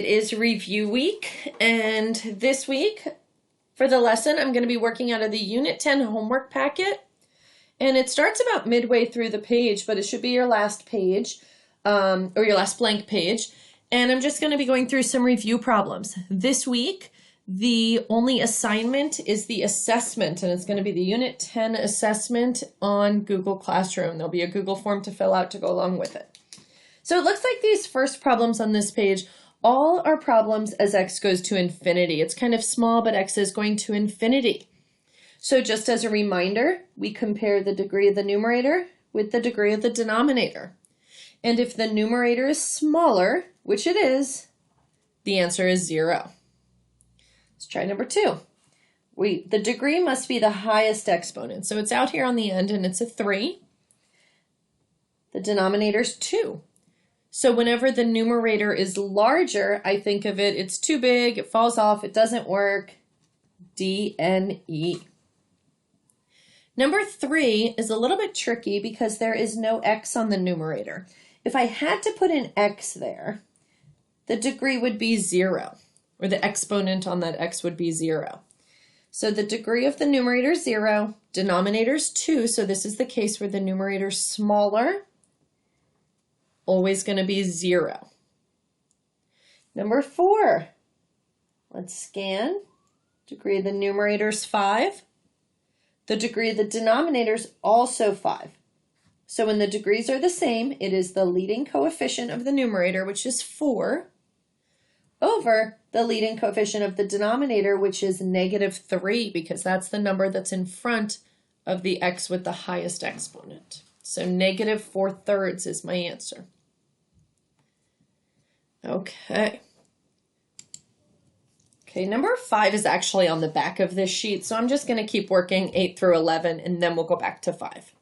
is review week, and this week for the lesson I'm going to be working out of the Unit 10 homework packet, and it starts about midway through the page, but it should be your last page, or your last blank page, and I'm just going to be going through some review problems. This week, the only assignment is the assessment, and it's going to be the Unit 10 assessment on Google Classroom. There'll be a Google form to fill out to go along with it. So it looks like these first problems on this page all are problems as x goes to infinity. It's kind of small, but x is going to infinity. So just as a reminder, we compare the degree of the numerator with the degree of the denominator. And if the numerator is smaller, which it is, the answer is 0. Let's try number 2. The degree must be the highest exponent. So it's out here on the end and it's a 3. The denominator is 2. So whenever the numerator is larger, I think of it, it's too big, it falls off, it doesn't work. D, N, E. Number 3 is a little bit tricky because there is no x on the numerator. If I had to put an x there, the degree would be 0, or the exponent on that x would be 0. So the degree of the numerator is 0, denominator is 2, so this is the case where the numerator is smaller, always going to be 0. Number 4, let's scan. Degree of the numerator is 5. The degree of the denominator is also 5. So when the degrees are the same, it is the leading coefficient of the numerator, which is 4, over the leading coefficient of the denominator, which is -3, because that's the number that's in front of the x with the highest exponent. So -4/3 is my answer. Okay, number 5 is actually on the back of this sheet, so I'm just going to keep working 8 through 11, and then we'll go back to 5.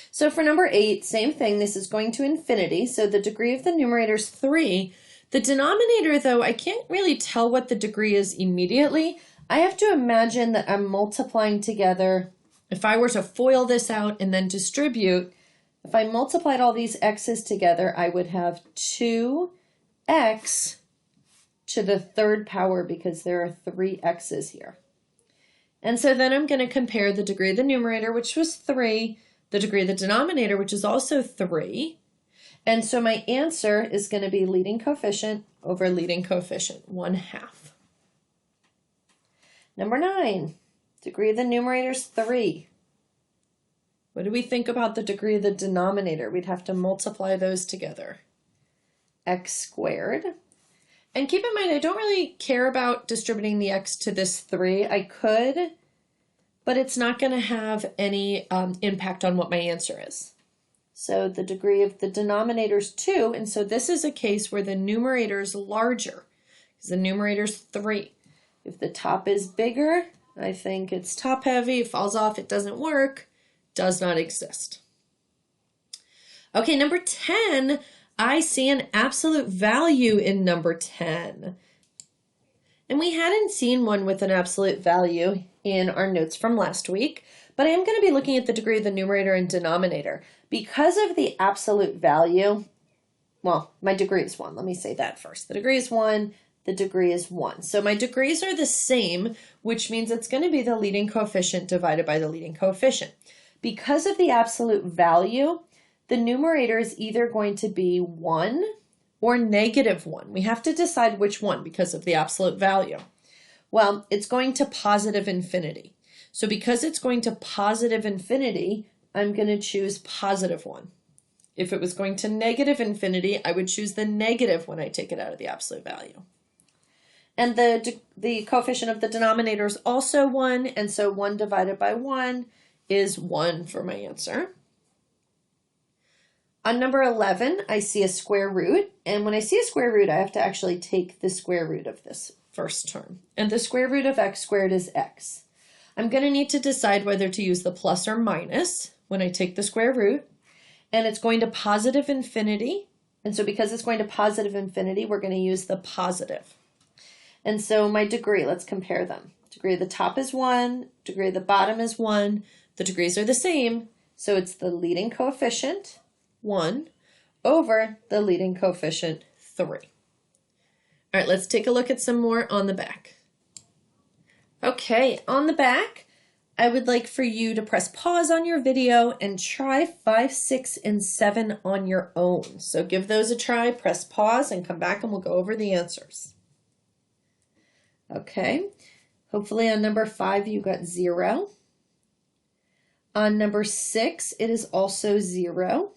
So for number 8, same thing, this is going to infinity, so the degree of the numerator is 3. The denominator, though, I can't really tell what the degree is immediately. I have to imagine that I'm multiplying together. If I were to FOIL this out and then distribute, if I multiplied all these x's together, I would have 2x to the 3rd power because there are 3 x's here. And so then I'm going to compare the degree of the numerator, which was 3, the degree of the denominator, which is also 3. And so my answer is going to be leading coefficient over leading coefficient, 1/2. Number 9, degree of the numerator is 3. What do we think about the degree of the denominator? We'd have to multiply those together. X squared. And keep in mind, I don't really care about distributing the x to this 3. I could, but it's not going to have any impact on what my answer is. So the degree of the denominator is 2, and so this is a case where the numerator is larger, because the numerator is 3. If the top is bigger, I think it's top heavy, it falls off, it doesn't work, does not exist. Okay, number 10, I see an absolute value in number 10. And we hadn't seen one with an absolute value in our notes from last week, but I am going to be looking at the degree of the numerator and denominator. Because of the absolute value, well, my degree is 1. Let me say that first. The degree is 1, the degree is 1. So my degrees are the same, which means it's going to be the leading coefficient divided by the leading coefficient. Because of the absolute value, the numerator is either going to be 1 or -1. We have to decide which one because of the absolute value. Well, it's going to positive infinity. So because it's going to positive infinity, I'm going to choose +1. If it was going to negative infinity, I would choose the negative when I take it out of the absolute value. And the coefficient of the denominator is also 1, and so 1 divided by 1 is 1 for my answer. On number 11, I see a square root, and when I see a square root, I have to actually take the square root of this first term. And the square root of x squared is x. I'm going to need to decide whether to use the plus or minus when I take the square root, and it's going to positive infinity, and so because it's going to positive infinity, we're going to use the positive. And so my degree, let's compare them. Degree of the top is 1, degree of the bottom is 1, the degrees are the same, so it's the leading coefficient, 1, over the leading coefficient, 3. All right, let's take a look at some more on the back. Okay, on the back, I would like for you to press pause on your video and try 5, 6, and 7 on your own. So give those a try, press pause, and come back and we'll go over the answers. Okay, hopefully on number 5 you got 0. On number 6, it is also 0.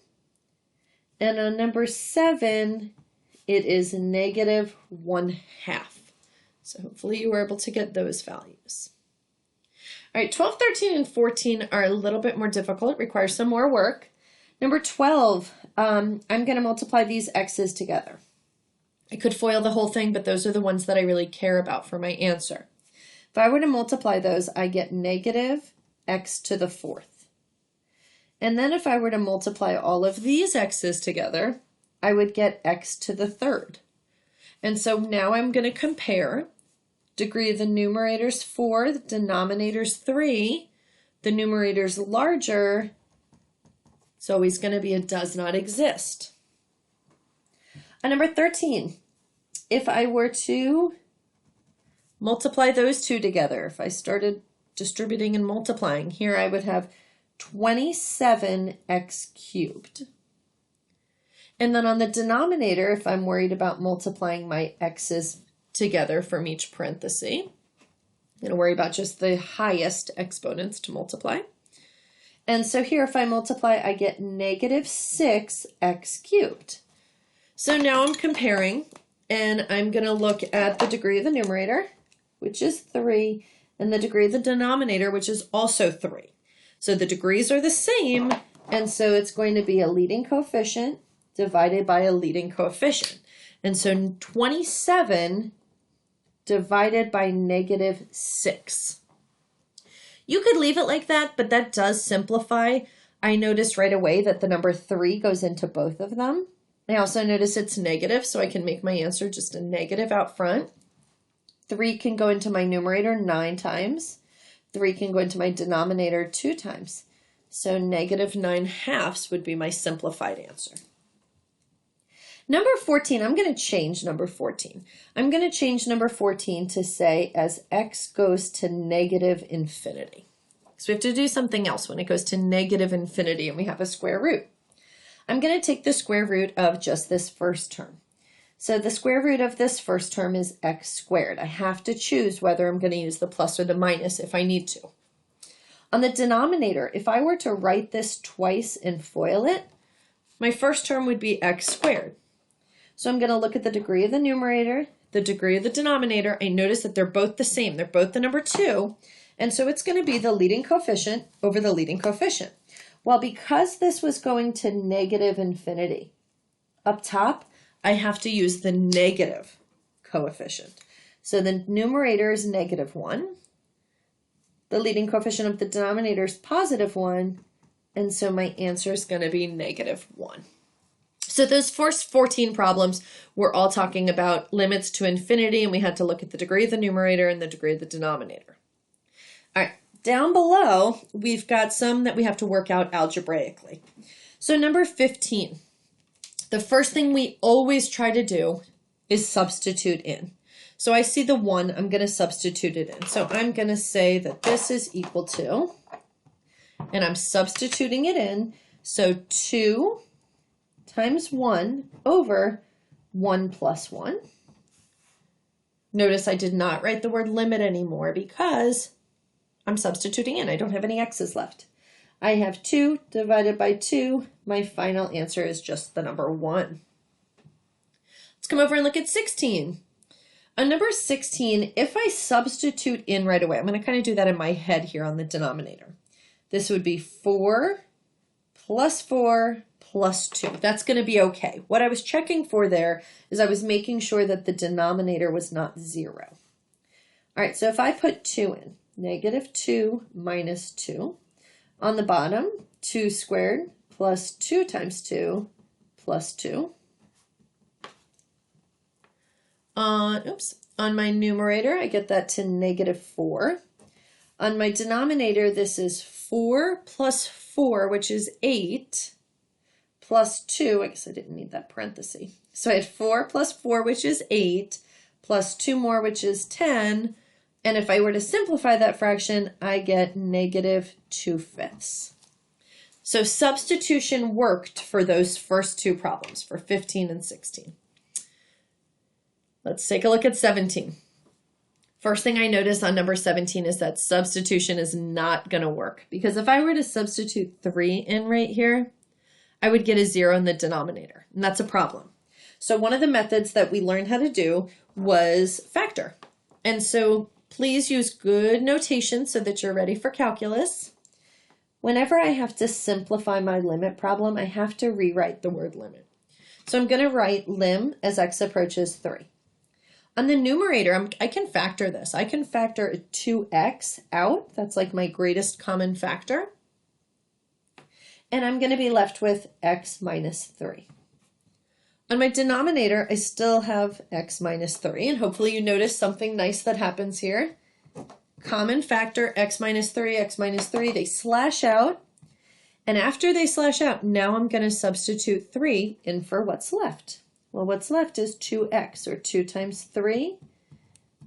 And on number 7, it is -1/2. So hopefully you were able to get those values. All right, 12, 13, and 14 are a little bit more difficult, require some more work. Number 12, I'm going to multiply these x's together. I could FOIL the whole thing, but those are the ones that I really care about for my answer. If I were to multiply those, I get -x to the 4th. And then if I were to multiply all of these x's together, I would get x to the 3rd. And so now I'm going to compare. Degree of the numerator's 4, the denominator's 3. The numerator's larger. It's always going to be a does not exist. On number 13, if I were to multiply those two together, if I started distributing and multiplying, here I would have 27x cubed. And then on the denominator, if I'm worried about multiplying my x's together from each parenthesis, I'm going to worry about just the highest exponents to multiply. And so here, if I multiply, I get -6x cubed. So now I'm comparing, and I'm going to look at the degree of the numerator, which is 3, and the degree of the denominator, which is also 3. So the degrees are the same, and so it's going to be a leading coefficient divided by a leading coefficient. And so 27 divided by -6. You could leave it like that, but that does simplify. I noticed right away that the number 3 goes into both of them. I also notice it's negative, so I can make my answer just a negative out front. 3 can go into my numerator 9 times. 3 can go into my denominator 2 times. So -9/2 would be my simplified answer. Number 14, I'm going to change number 14. I'm going to change number 14 to say as x goes to -infinity. So we have to do something else when it goes to -infinity and we have a square root. I'm going to take the square root of just this first term. So the square root of this first term is x squared. I have to choose whether I'm going to use the plus or the minus if I need to. On the denominator, if I were to write this twice and FOIL it, my first term would be x squared. So I'm going to look at the degree of the numerator, the degree of the denominator. I notice that they're both the same. They're both the number 2. And so it's going to be the leading coefficient over the leading coefficient. Well, because this was going to -infinity, up top, I have to use the negative coefficient. So the numerator is -1. The leading coefficient of the denominator is +1. And so my answer is going to be -1. So those first 14 problems, we're all talking about limits to infinity, and we had to look at the degree of the numerator and the degree of the denominator. All right, down below, we've got some that we have to work out algebraically. So number 15, the first thing we always try to do is substitute in. So I see the 1, I'm going to substitute it in. So I'm going to say that this is equal to, and I'm substituting it in, so 2 times 1 over 1 plus 1. Notice I did not write the word limit anymore because I'm substituting in. I don't have any x's left. I have 2 divided by 2. My final answer is just the number 1. Let's come over and look at 16. On number 16, if I substitute in right away, I'm going to kind of do that in my head here on the denominator. This would be 4 plus 4 plus 2. That's going to be okay. What I was checking for there is I was making sure that the denominator was not 0. All right, so if I put 2 in, -2 minus 2. On the bottom, 2 squared plus 2 times 2 plus 2. On my numerator, I get that to -4. On my denominator, this is 4 plus 4, which is 8, plus 2. I guess I didn't need that parenthesis. So I had 4 plus 4, which is 8, plus 2 more, which is 10. And if I were to simplify that fraction, I get negative 2/5. So substitution worked for those first two problems, for 15 and 16. Let's take a look at 17. First thing I notice on number 17 is that substitution is not going to work, because if I were to substitute 3 in right here, I would get a 0 in the denominator, and that's a problem. So one of the methods that we learned how to do was factor. And so please use good notation so that you're ready for calculus. Whenever I have to simplify my limit problem, I have to rewrite the word limit. So I'm going to write lim as x approaches 3. On the numerator, I can factor this. I can factor a 2x out. That's like my greatest common factor. And I'm going to be left with x minus 3. On my denominator, I still have x minus 3. And hopefully you notice something nice that happens here. Common factor, x minus 3, they slash out. And after they slash out, now I'm going to substitute 3 in for what's left. Well, what's left is 2x, or 2 times 3.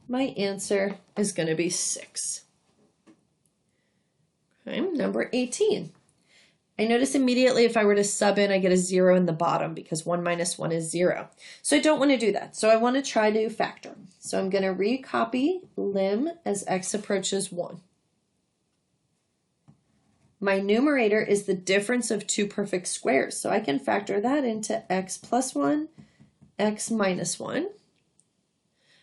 My answer is going to be 6. Okay, number 18. I notice immediately if I were to sub in, I get a 0 in the bottom because 1 minus 1 is 0. So I don't want to do that. So I want to try to factor. So I'm going to recopy lim as x approaches 1. My numerator is the difference of two perfect squares. So I can factor that into x plus 1, x minus 1.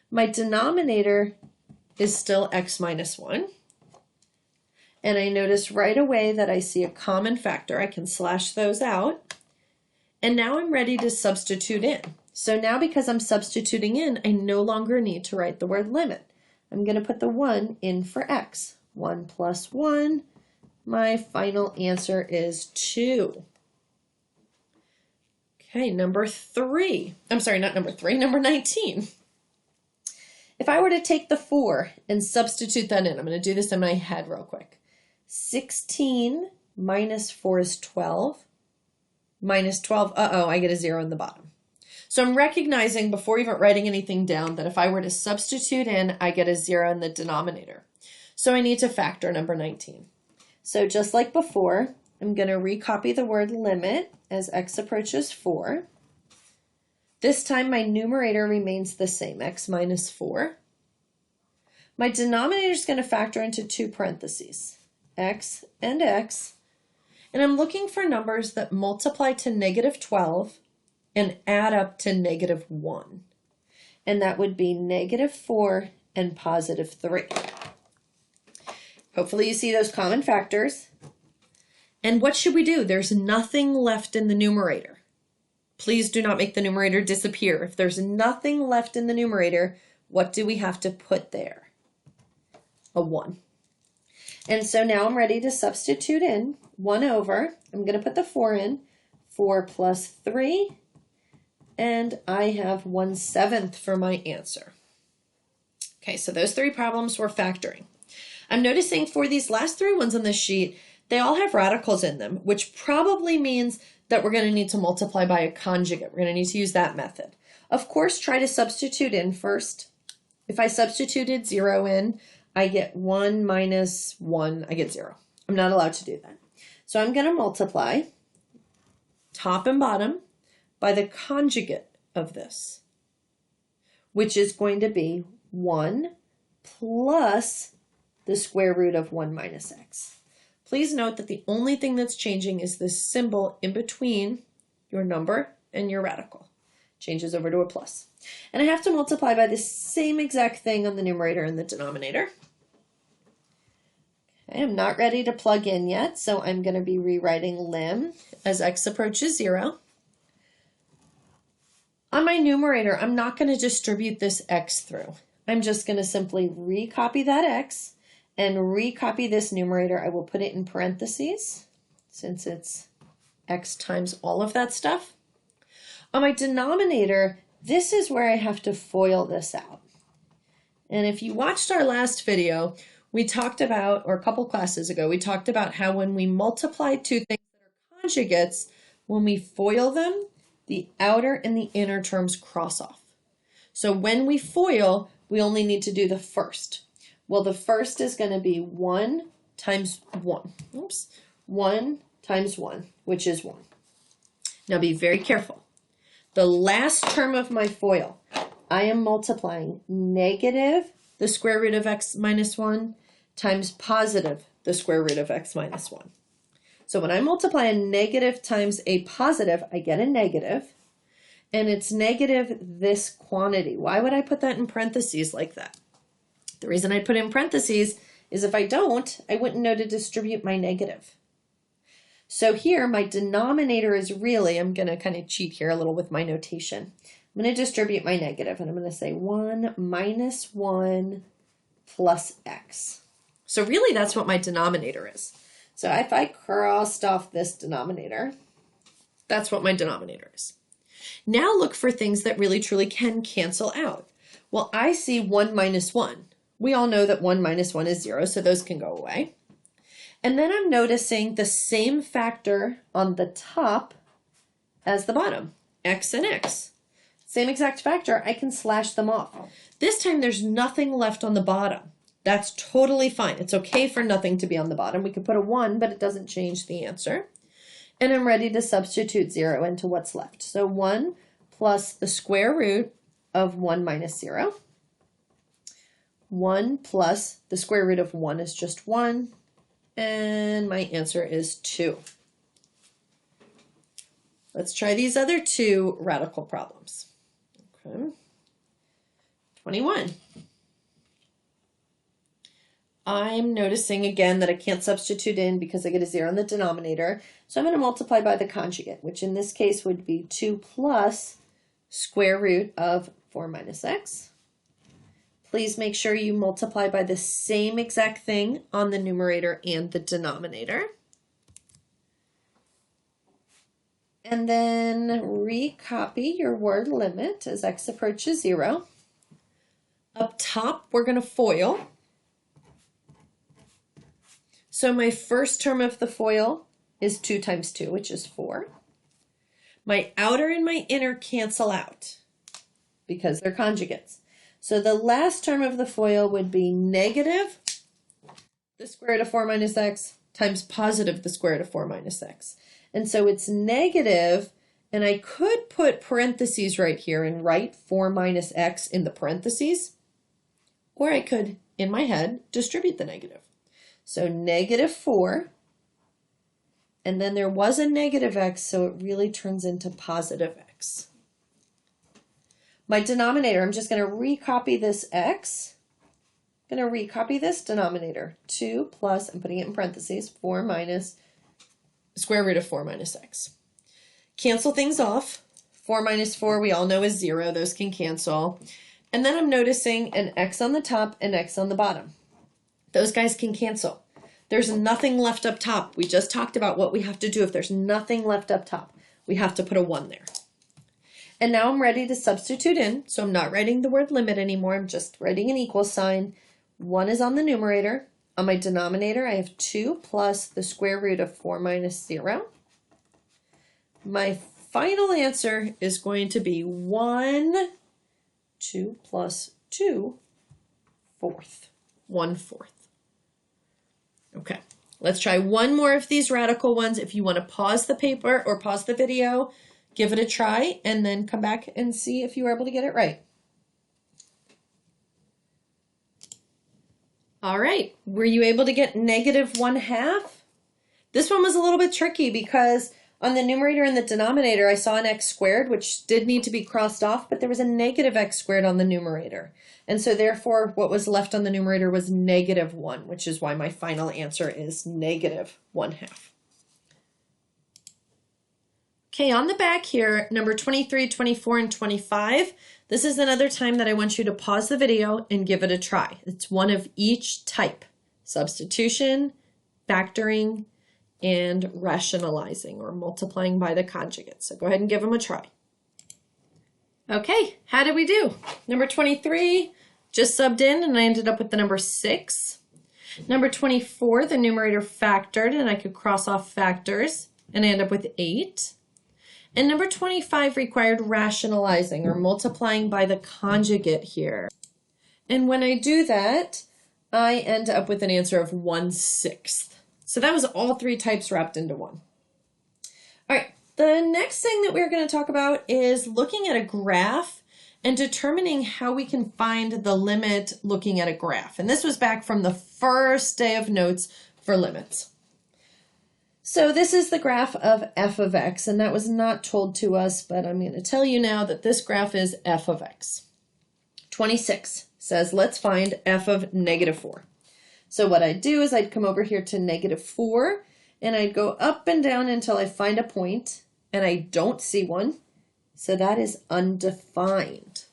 My denominator is still x minus 1. And I notice right away that I see a common factor. I can slash those out. And now I'm ready to substitute in. So now because I'm substituting in, I no longer need to write the word limit. I'm going to put the 1 in for x. 1 plus 1. My final answer is 2. Okay, number 3. I'm sorry, not number 3, number 19. If I were to take the 4 and substitute that in, I'm going to do this in my head real quick. 16 minus 4 is 12. Minus 12, I get a 0 in the bottom. So I'm recognizing before even writing anything down that if I were to substitute in, I get a 0 in the denominator. So I need to factor number 19. So just like before, I'm going to recopy the word limit as x approaches 4. This time my numerator remains the same, x minus 4. My denominator is going to factor into two parentheses, x and x. And I'm looking for numbers that multiply to negative 12 and add up to negative 1. And that would be negative 4 and positive 3. Hopefully you see those common factors. And what should we do? There's nothing left in the numerator. Please do not make the numerator disappear. If there's nothing left in the numerator, what do we have to put there? A 1. And so now I'm ready to substitute in 1 over. I'm going to put the 4 in. 4 plus 3. And I have 1/7 for my answer. Okay, so those 3 problems were factoring. I'm noticing for these last 3 ones on this sheet, they all have radicals in them, which probably means that we're going to need to multiply by a conjugate. We're going to need to use that method. Of course, try to substitute in first. If I substituted 0 in, I get 1 minus 1, I get 0. I'm not allowed to do that. So I'm going to multiply top and bottom by the conjugate of this, which is going to be 1 plus the square root of 1 minus x. Please note that the only thing that's changing is this symbol in between your number and your radical. Changes over to a plus. And I have to multiply by the same exact thing on the numerator and the denominator. Okay, I'm not ready to plug in yet, so I'm going to be rewriting lim as x approaches 0. On my numerator, I'm not going to distribute this x through. I'm just going to simply recopy that x and recopy this numerator. I will put it in parentheses since it's x times all of that stuff. On my denominator, this is where I have to FOIL this out. And if you watched our last video, we talked about, or a couple classes ago, we talked about how when we multiply two things that are conjugates, when we FOIL them, the outer and the inner terms cross off. So when we FOIL, we only need to do the first. Well, the first is going to be 1 times 1. Oops. 1 times 1, which is 1. Now be very careful. The last term of my FOIL, I am multiplying negative the square root of x minus 1 times positive the square root of x minus 1. So when I multiply a negative times a positive, I get a negative, and it's negative this quantity. Why would I put that in parentheses like that? The reason I put it in parentheses is if I don't, I wouldn't know to distribute my negative. So here, my denominator is really, I'm going to kind of cheat here a little with my notation. I'm going to distribute my negative, and I'm going to say 1 minus 1 plus x. So really, that's what my denominator is. So if I crossed off this denominator, that's what my denominator is. Now look for things that really truly can cancel out. Well, I see 1 minus 1. We all know that 1 minus 1 is 0, so those can go away. And then I'm noticing the same factor on the top as the bottom, x and x. Same exact factor, I can slash them off. This time there's nothing left on the bottom. That's totally fine. It's okay for nothing to be on the bottom. We could put a 1, but it doesn't change the answer. And I'm ready to substitute 0 into what's left. So 1 plus the square root of 1 minus 0. 1 plus the square root of 1 is just 1. And my answer is 2. Let's try these other two radical problems. Okay. 21. I'm noticing again that I can't substitute in because I get a 0 in the denominator. So I'm going to multiply by the conjugate, which in this case would be 2 plus square root of 4 minus x. Please make sure you multiply by the same exact thing on the numerator and the denominator. And then recopy your word limit as x approaches 0. Up top, we're going to FOIL. So my first term of the FOIL is 2 times 2, which is 4. My outer and my inner cancel out because they're conjugates. So the last term of the FOIL would be negative the square root of 4 minus x times positive the square root of 4 minus x. And so it's negative, and I could put parentheses right here and write 4 minus x in the parentheses, or I could, in my head, distribute the negative. So negative 4, and then there was a negative x, so it really turns into positive x. My denominator, I'm just going to recopy this x. I'm going to recopy this denominator. 2 plus, I'm putting it in parentheses, 4 minus square root of 4 minus x. Cancel things off. 4 minus 4 we all know is 0. Those can cancel. And then I'm noticing an x on the top and x on the bottom. Those guys can cancel. There's nothing left up top. We just talked about what we have to do if there's nothing left up top. We have to put a 1 there. And now I'm ready to substitute in, so I'm not writing the word limit anymore. I'm just writing an equal sign. 1 is on the numerator. On my denominator, I have 2 plus the square root of 4 minus 0. My final answer is going to be 1, 2 plus 2, 4th. 1/4. Okay, let's try one more of these radical ones. If you want to pause the paper or pause the video, give it a try, and then come back and see if you were able to get it right. All right, were you able to get negative 1/2? This one was a little bit tricky because on the numerator and the denominator, I saw an x squared, which did need to be crossed off, but there was a negative x squared on the numerator. And so therefore, what was left on the numerator was negative 1, which is why my final answer is negative 1/2. Okay, on the back here, number 23, 24, and 25, this is another time that I want you to pause the video and give it a try. It's one of each type: substitution, factoring, and rationalizing or multiplying by the conjugate. So go ahead and give them a try. Okay, how did we do? Number 23 just subbed in and I ended up with the number 6. Number 24, the numerator factored and I could cross off factors and I end up with 8. And number 25 required rationalizing or multiplying by the conjugate here. And when I do that, I end up with an answer of 1/6. So that was all three types wrapped into one. All right, the next thing that we're going to talk about is looking at a graph and determining how we can find the limit looking at a graph. And this was back from the first day of notes for limits. So this is the graph of f of x, and that was not told to us, but I'm going to tell you now that this graph is f of x. 26 says, let's find f of -4. So what I'd do is I'd come over here to -4, and I'd go up and down until I find a point, and I don't see one. So that is undefined.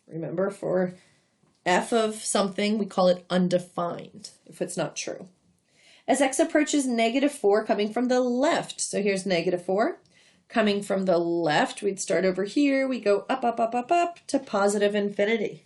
Remember, for f of something, we call it undefined if it's not true. As x approaches -4 coming from the left, so here's -4. Coming from the left, we'd start over here. We go up, up, up, up, up to positive infinity.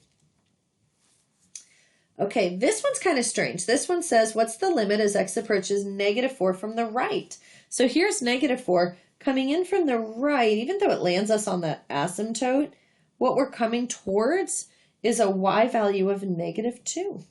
Okay, this one's kind of strange. This one says, what's the limit as x approaches -4 from the right? So here's -4 coming in from the right. Even though it lands us on the asymptote, what we're coming towards is a y value of -2.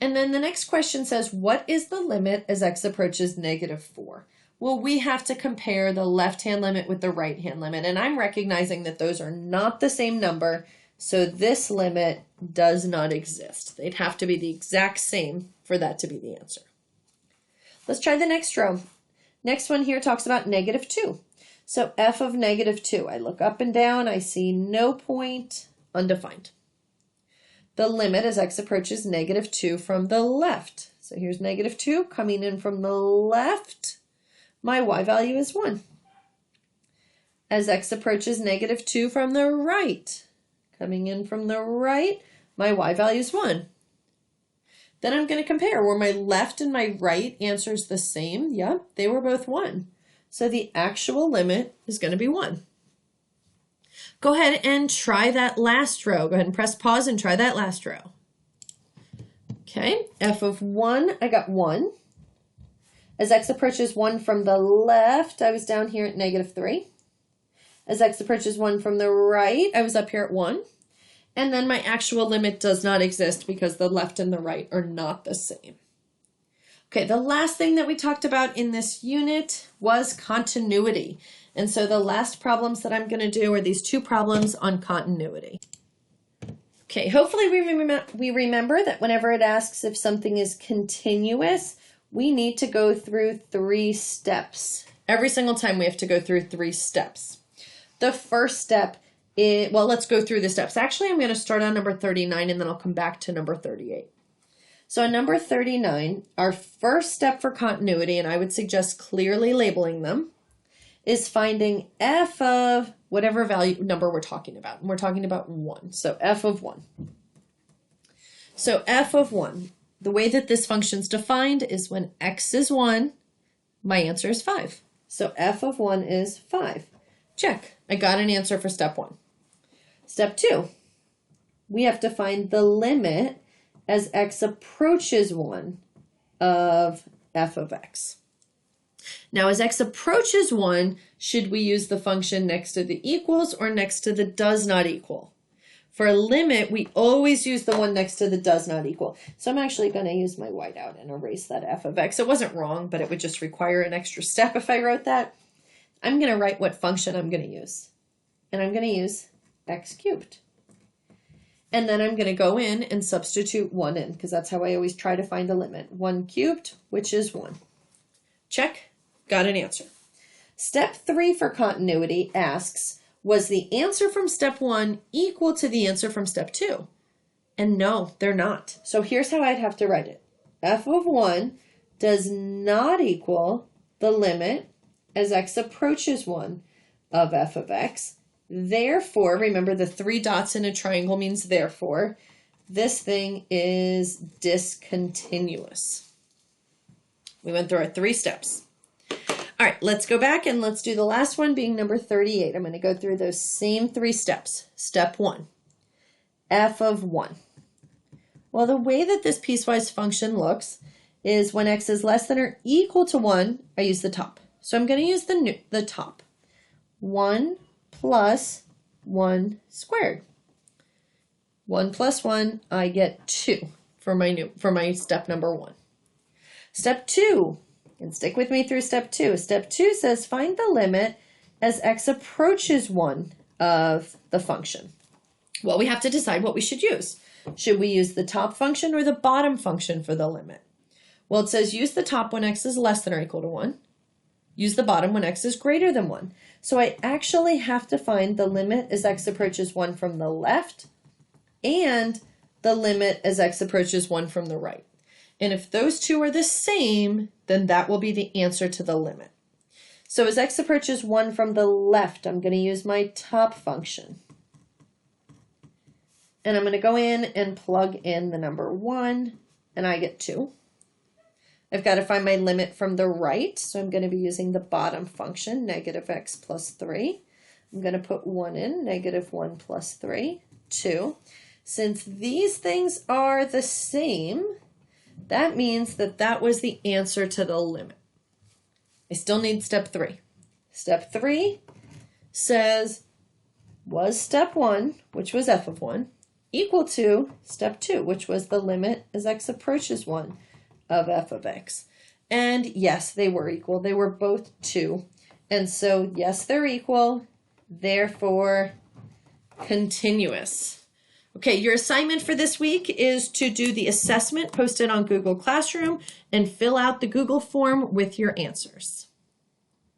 And then the next question says, what is the limit as x approaches -4? Well, we have to compare the left-hand limit with the right-hand limit, and I'm recognizing that those are not the same number, so this limit does not exist. They'd have to be the exact same for that to be the answer. Let's try the next row. Next one here talks about -2. So f of -2, I look up and down, I see no point, undefined. The limit as x approaches -2 from the left. So here's -2 coming in from the left. My y value is 1. As x approaches -2 from the right, coming in from the right, my y value is 1. Then I'm going to compare. Were my left and my right answers the same? Yep, they were both 1. So the actual limit is going to be 1. Go ahead and try that last row. Go ahead and press pause and try that last row. Okay, f of 1, I got 1. As x approaches 1 from the left, I was down here at -3. As x approaches 1 from the right, I was up here at 1. And then my actual limit does not exist because the left and the right are not the same. Okay, the last thing that we talked about in this unit was continuity. And so the last problems that I'm going to do are these two problems on continuity. Okay, hopefully we remember that whenever it asks if something is continuous, we need to go through 3 steps. Every single time we have to go through 3 steps. The first step is, well, let's go through the steps. Actually, I'm going to start on number 39 and then I'll come back to number 38. So on number 39, our first step for continuity, and I would suggest clearly labeling them, is finding f of whatever value number we're talking about. And we're talking about 1. So f of 1. So f of 1. The way that this function's defined is when x is 1, my answer is 5. So f of 1 is 5. Check. I got an answer for step 1. Step 2. We have to find the limit as x approaches 1 of f of x. Now, as x approaches 1, should we use the function next to the equals or next to the does not equal? For a limit, we always use the one next to the does not equal. So I'm actually going to use my whiteout and erase that f of x. It wasn't wrong, but it would just require an extra step if I wrote that. I'm going to write what function I'm going to use. And I'm going to use x cubed. And then I'm going to go in and substitute 1 in, because that's how I always try to find a limit. 1 cubed, which is 1. Check. Got an answer. Step 3 for continuity asks, was the answer from step 1 equal to the answer from step 2? And no, they're not. So here's how I'd have to write it. F of 1 does not equal the limit as x approaches 1 of f of x. Therefore, remember the 3 dots in a triangle means therefore, this thing is discontinuous. We went through our 3 steps. All right, let's go back and let's do the last one being number 38. I'm going to go through those same 3 steps. Step 1, f of 1. Well, the way that this piecewise function looks is when x is less than or equal to 1, I use the top. So I'm going to use the top. 1 plus 1 squared. 1 plus 1, I get 2 for my step number 1. Step 2, and stick with me through step 2. Step 2 says find the limit as x approaches 1 of the function. Well, we have to decide what we should use. Should we use the top function or the bottom function for the limit? Well, it says use the top when x is less than or equal to 1. Use the bottom when x is greater than 1. So I actually have to find the limit as x approaches 1 from the left and the limit as x approaches 1 from the right. And if those two are the same, then that will be the answer to the limit. So as x approaches 1 from the left, I'm going to use my top function. And I'm going to go in and plug in the number 1, and I get 2. I've got to find my limit from the right, so I'm going to be using the bottom function, negative x plus 3. I'm going to put 1 in, negative 1 plus 3, 2. Since these things are the same, that means that that was the answer to the limit. I still need step 3. Step 3 says, was step 1, which was f of 1, equal to step 2, which was the limit as x approaches 1 of f of x. And yes, they were equal. They were both 2. And so, yes, they're equal. Therefore, continuous. Okay, your assignment for this week is to do the assessment posted on Google Classroom and fill out the Google form with your answers.